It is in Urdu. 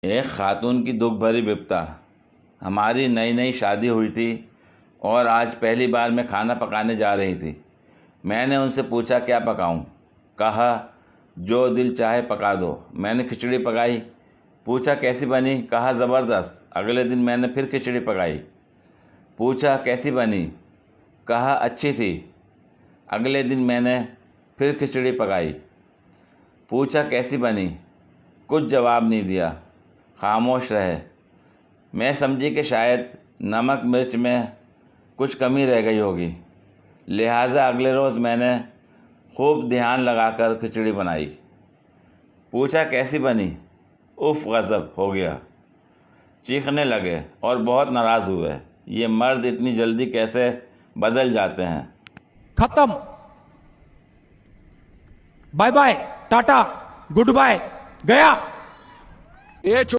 ایک خاتون کی دکھ بھری بپتا۔ ہماری نئی نئی شادی ہوئی تھی اور آج پہلی بار میں کھانا پکانے جا رہی تھی۔ میں نے ان سے پوچھا کیا پکاؤں؟ کہا جو دل چاہے پکا دو۔ میں نے کھچڑی پکائی۔ پوچھا کیسی بنی؟ کہا زبردست۔ اگلے دن میں نے پھر کھچڑی پکائی۔ پوچھا کیسی بنی؟ کہا اچھی تھی۔ اگلے دن میں نے پھر کھچڑی پکائی۔ پوچھا کیسی بنی؟ کچھ جواب نہیں دیا، خاموش رہے۔ میں سمجھی کہ شاید نمک مرچ میں کچھ کمی رہ گئی ہوگی، لہٰذا اگلے روز میں نے خوب دھیان لگا کر کھچڑی بنائی۔ پوچھا کیسی بنی؟ اف غضب ہو گیا، چیخنے لگے اور بہت ناراض ہوئے۔ یہ مرد اتنی جلدی کیسے بدل جاتے ہیں؟ ختم، bye bye, tata, good bye, گیا۔